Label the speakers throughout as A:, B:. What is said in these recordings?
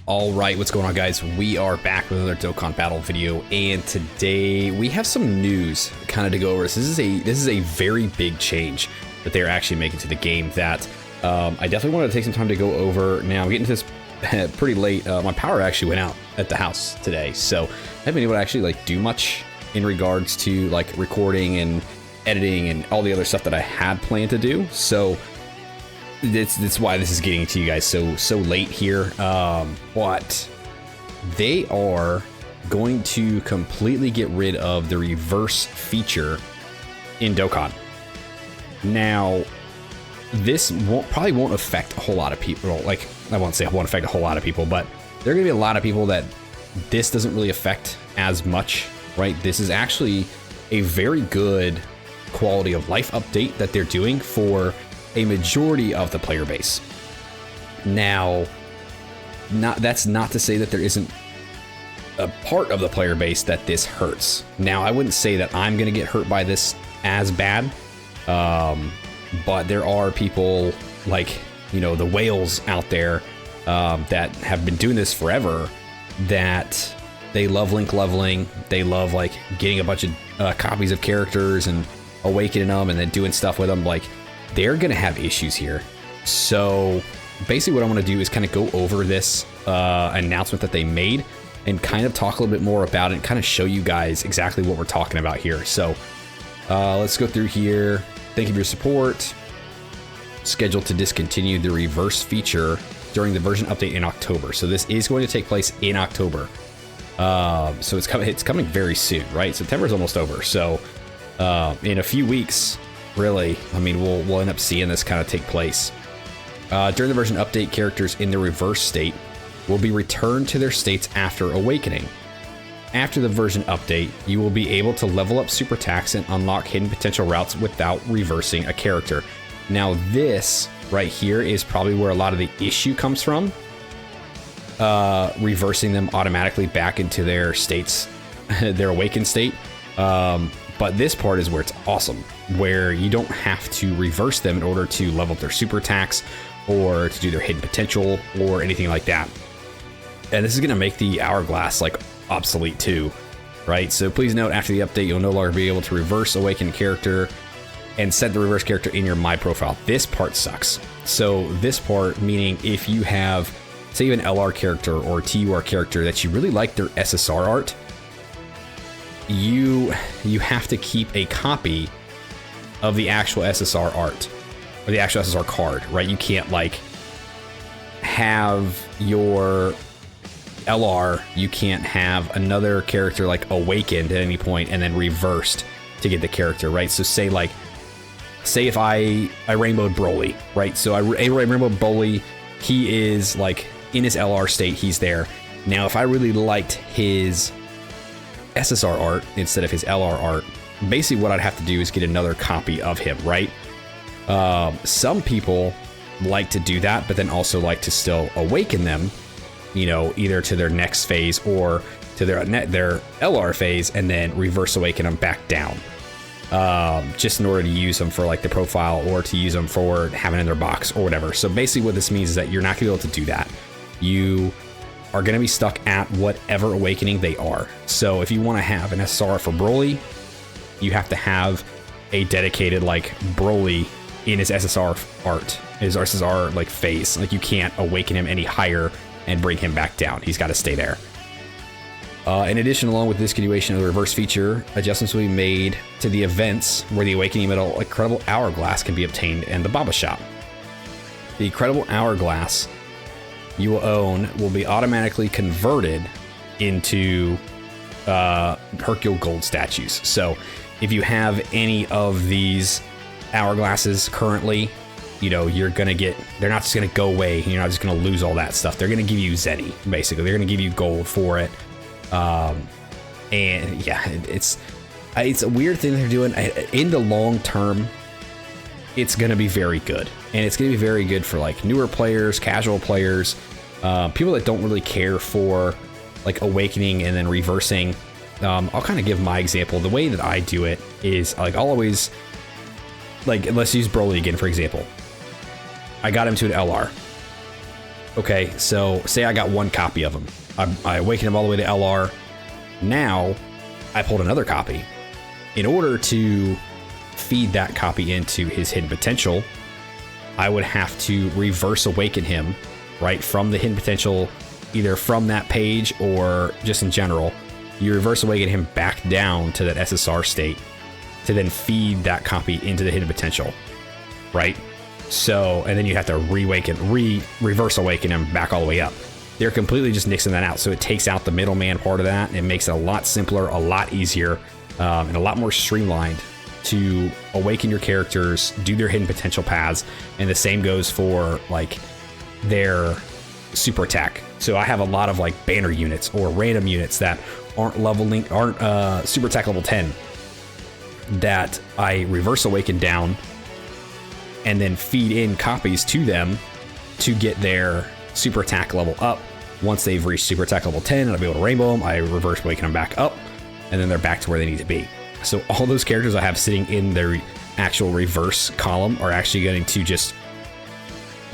A: All right, what's going on, guys? We are back with another Dokkan battle video, and today we have some news kind of to go over. This is a very big change that they're actually making to the game that I definitely wanted to take some time to go over. Now I'm getting to this pretty late. My power actually went out at the house today, so I haven't been able to actually do much in regards to recording and editing and all the other stuff that I had planned to do. So that's why this is getting to you guys so late here. But they are going to completely get rid of the reverse feature in Dokkan. Now, this probably won't affect a whole lot of people. I won't say it won't affect a whole lot of people, but there are going to be a lot of people that this doesn't really affect as much, right? This is actually a very good quality of life update that they're doing for a majority of the player base. Now, that's not to say that there isn't a part of the player base that this hurts. Now, I wouldn't say that I'm going to get hurt by this as bad, but there are people the whales out there that have been doing this forever, that they love link leveling. They love getting a bunch of copies of characters and awakening them and then doing stuff with them. They're going to have issues here. So basically what I want to do is kind of go over this announcement that they made and kind of talk a little bit more about it and kind of show you guys exactly what we're talking about here. So let's go through here. Thank you for your support. Scheduled to discontinue the reverse feature during the version update in October. So this is going to take place in October. So it's coming very soon, right? September's almost over. So in a few weeks, really, we'll end up seeing this kind of take place. During the version update, characters in the reverse state will be returned to their states after awakening. After the version update, you will be able to level up super attacks and unlock hidden potential routes without reversing a character. Now this right here is probably where a lot of the issue comes from. Reversing them automatically back into their states, their awakened state. But this part is where it's awesome, where you don't have to reverse them in order to level up their super attacks or to do their hidden potential or anything like that. And this is going to make the hourglass obsolete too, right? So please note, after the update, you'll no longer be able to reverse awakened character and set the reverse character in your My profile. This part sucks. So this part, meaning if you have, say you have an LR character or TUR character that you really like their SSR art, you have to keep a copy of the actual SSR art or the actual SSR card, right? You can't have your LR, you can't have another character awakened at any point and then reversed to get the character, right? So say if I rainbowed Broly, right? So I rainbowed Broly, he is in his LR state, he's there. Now if I really liked his SSR art instead of his LR art, basically what I'd have to do is get another copy of him, right? Some people like to do that, but then also like to still awaken them, either to their next phase or to their LR phase, and then reverse awaken them back down, just in order to use them for the profile or to use them for having in their box or whatever. So basically what this means is that you're not gonna be able to do that. You are going to be stuck at whatever awakening they are. So if you want to have an SSR for Broly, you have to have a dedicated Broly in his SSR art, his SSR phase. You can't awaken him any higher and bring him back down. He's got to stay there. In addition, along with discontinuation of the reverse feature, adjustments will be made to the events where the awakening metal Incredible Hourglass can be obtained in the Baba shop. The Incredible Hourglass you will own will be automatically converted into Hercule Gold statues. So if you have any of these hourglasses currently, you're gonna get, they're not just gonna go away, you're not just gonna lose all that stuff. They're gonna give you Zenny, basically. They're gonna give you gold for it. And yeah, it's a weird thing they're doing. In the long term, it's gonna be very good. And it's gonna be very good for newer players, casual players, people that don't really care for awakening and then reversing. I'll kind of give my example. The way that I do it is I'll always let's use Broly again, for example. I got him to an LR. Okay, so say I got one copy of him. I awakened him all the way to LR. Now, I pulled another copy. In order to feed that copy into his hidden potential, I would have to reverse awaken him, right, from the hidden potential, either from that page or just in general. You reverse awaken him back down to that SSR state to then feed that copy into the hidden potential, right? So, and then you have to reverse awaken him back all the way up. They're completely just nixing that out. So it takes out the middleman part of that and makes it a lot simpler, a lot easier, and a lot more streamlined to awaken your characters, do their hidden potential paths. And the same goes for like their super attack. So I have a lot of like banner units or random units that aren't super attack level 10 that I reverse awaken down and then feed in copies to them to get their super attack level up. Once they've reached super attack level 10 and I'll be able to rainbow them, I reverse awaken them back up, and then they're back to where they need to be. So all those characters I have sitting in their actual reverse column are actually going to just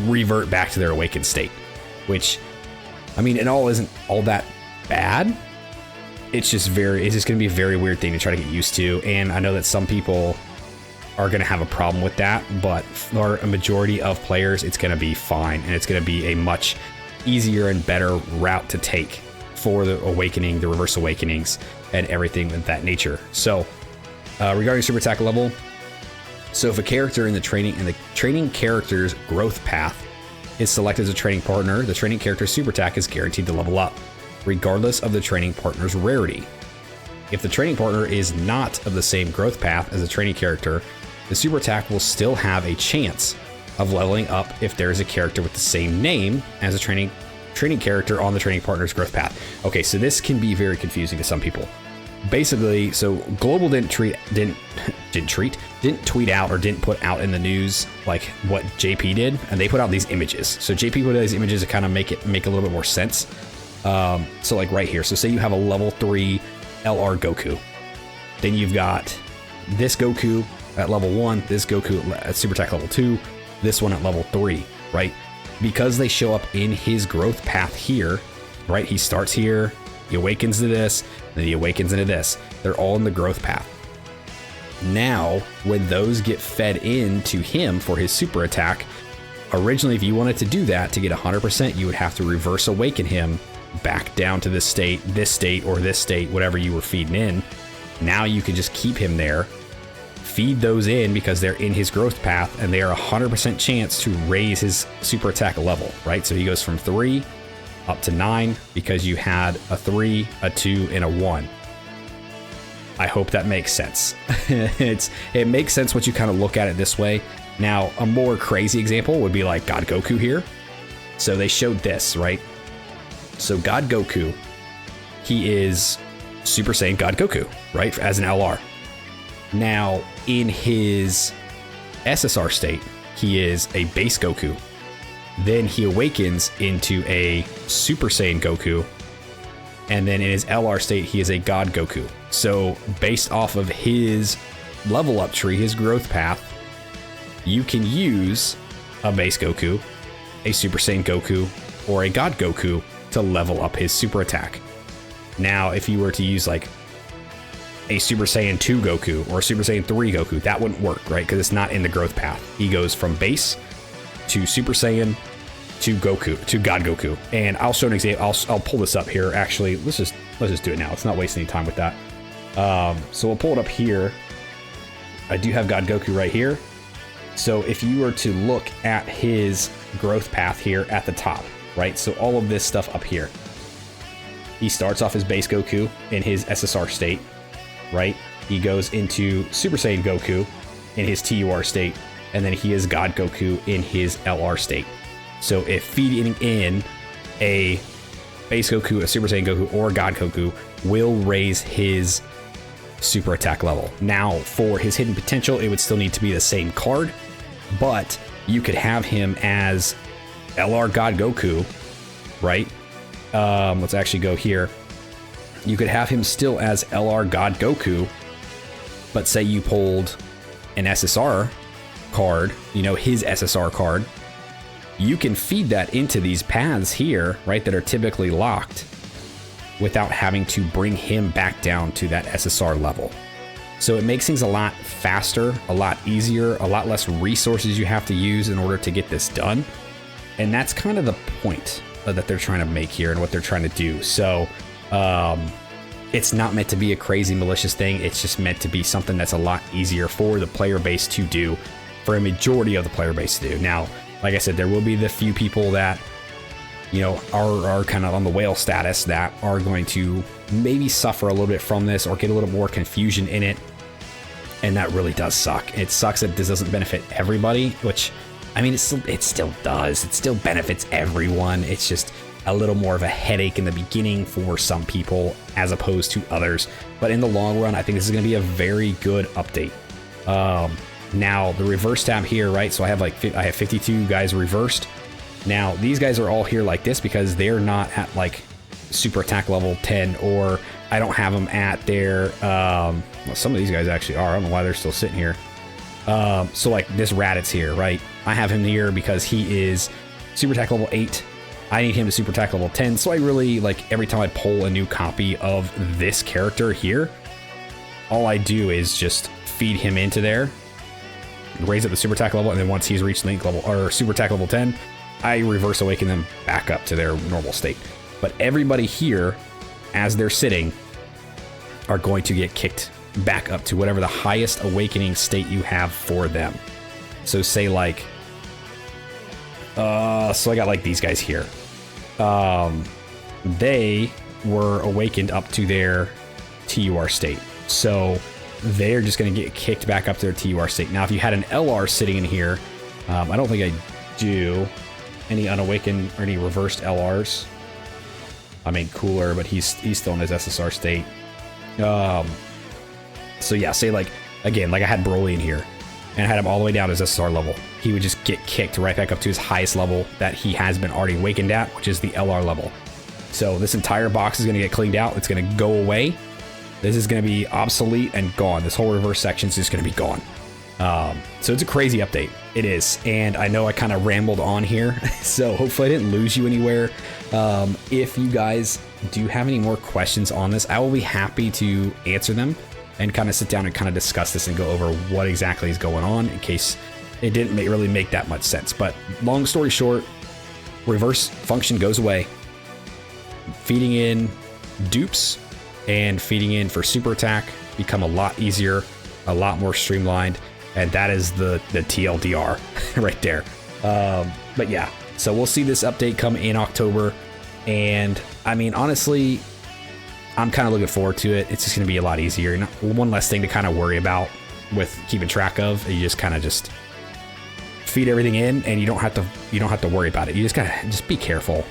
A: revert back to their awakened state, which, I mean, it all isn't all that bad. It's just going to be a very weird thing to try to get used to. And I know that some people are going to have a problem with that, but for a majority of players, it's going to be fine. And it's going to be a much easier and better route to take for the awakening, the reverse awakenings, and everything of that nature. So regarding super attack level, so if a character in the training character's growth path is selected as a training partner, the training character's super attack is guaranteed to level up, regardless of the training partner's rarity. If the training partner is not of the same growth path as a training character, the super attack will still have a chance of leveling up if there is a character with the same name as a training character on the training partner's growth path. Okay, so this can be very confusing to some people. Basically, so Global didn't tweet out or didn't put out in the news like what JP did, and they put out these images. So JP put out these images to kind of make a little bit more sense. So like right here, so say you have a level 3 LR Goku, then you've got this Goku at level 1, this Goku at super attack level 2, this one at level 3, right? Because they show up in his growth path here, right? He starts here, he awakens to this, then he awakens into this. They're all in the growth path. Now, when those get fed into him for his super attack, originally, if you wanted to do that to get 100%, you would have to reverse awaken him back down to this state, or this state, whatever you were feeding in. Now you can just keep him there, feed those in because they're in his growth path, and they are 100% chance to raise his super attack level, right? So he goes from 3 up to 9 because you had a 3, a 2, and a 1. I hope that makes sense. It makes sense once you kind of look at it this way. Now, a more crazy example would be like God Goku here. So they showed this, right? So God Goku, he is Super Saiyan God Goku, right? As an LR. Now, in his SSR state, he is a base Goku. Then he awakens into a Super Saiyan Goku. And then in his LR state, he is a God Goku. So based off of his level up tree, his growth path, you can use a base Goku, a Super Saiyan Goku, or a God Goku to level up his super attack. Now, if you were to use like a Super Saiyan 2 Goku or a Super Saiyan 3 Goku, that wouldn't work, right? Because it's not in the growth path. He goes from base to Super Saiyan to Goku, to God Goku. And I'll show an example. I'll pull this up here. Actually, let's just do it now. Let's not waste any time with that. So we'll pull it up here. I do have God Goku right here. So if you were to look at his growth path here at the top, right? So all of this stuff up here. He starts off as base Goku in his SSR state, right? He goes into Super Saiyan Goku in his TUR state, and then he is God Goku in his LR state. So if feeding in a base Goku, a Super Saiyan Goku, or God Goku will raise his super attack level. Now, for his hidden potential, it would still need to be the same card, but you could have him as LR God Goku, right? Let's actually go here. You could have him still as LR God Goku, but say you pulled an SSR card, his SSR card, you can feed that into these paths here, right, that are typically locked without having to bring him back down to that SSR level. So it makes things a lot faster, a lot easier, a lot less resources you have to use in order to get this done. And that's kind of the point that they're trying to make here and what they're trying to do. So it's not meant to be a crazy malicious thing. It's just meant to be something that's a lot easier for the player base to do, for a majority of the player base to do. Now, like I said, there will be the few people that, you know, are kind of on the whale status that are going to maybe suffer a little bit from this or get a little more confusion in it. And that really does suck. It sucks that this doesn't benefit everybody, which, I mean, it still does. It still benefits everyone. It's just a little more of a headache in the beginning for some people as opposed to others. But in the long run, I think this is going to be a very good update. Now, the reverse tab here, right? So I have 52 guys reversed. Now, these guys are all here like this because they're not at like super attack level 10, or I don't have them at their, well, some of these guys actually are. I don't know why they're still sitting here. So like this Raditz here, right? I have him here because he is super attack level 8. I need him to super attack level 10. So I really, like, every time I pull a new copy of this character here, all I do is just feed him into there, raise up the super attack level, and then once he's reached link level or super attack level 10, I reverse awaken them back up to their normal state. But everybody here, as they're sitting, are going to get kicked back up to whatever the highest awakening state you have for them. So say like, so I got like these guys here. They were awakened up to their TUR state. So they're just going to get kicked back up to their TUR state. Now, if you had an LR sitting in here, I don't think I do any unawakened or any reversed LRs. I mean, Cooler, but he's still in his SSR state. So yeah, say like, again, like I had Broly in here and I had him all the way down to his SSR level. He would just get kicked right back up to his highest level that he has been already awakened at, which is the LR level. So this entire box is going to get cleaned out. It's going to go away. This is going to be obsolete and gone. This whole reverse section is just going to be gone. So it's a crazy update. It is. And I know I kind of rambled on here, so hopefully I didn't lose you anywhere. If you guys do have any more questions on this, I will be happy to answer them and kind of sit down and kind of discuss this and go over what exactly is going on in case it didn't really make that much sense. But long story short, reverse function goes away. Feeding in dupes and feeding in for super attack become a lot easier, a lot more streamlined, and that is the TLDR right there. But yeah, so we'll see this update come in October, and I mean, honestly, I'm kind of looking forward to it. It's just going to be a lot easier. One less thing to kind of worry about with keeping track of. You just kind of just feed everything in, and you don't have to worry about it. You just gotta just be careful,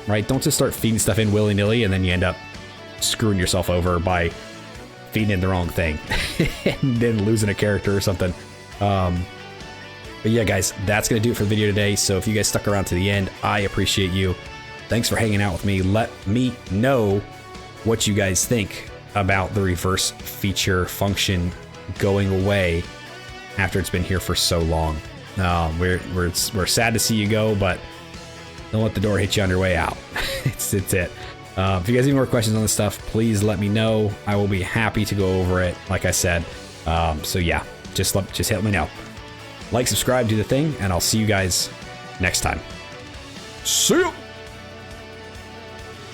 A: right? Don't just start feeding stuff in willy-nilly, and then you end up screwing yourself over by feeding in the wrong thing and then losing a character or something. But yeah, guys, that's gonna do it for the video today. So if you guys stuck around to the end, I appreciate you. Thanks for hanging out with me. Let me know what you guys think about the reverse feature function going away after it's been here for so long. We're sad to see you go, but don't let the door hit you on your way out. It's it. If you guys have any more questions on this stuff, please let me know. I will be happy to go over it, like I said. So yeah, just let me know. Like, subscribe, do the thing, and I'll see you guys next time. See ya!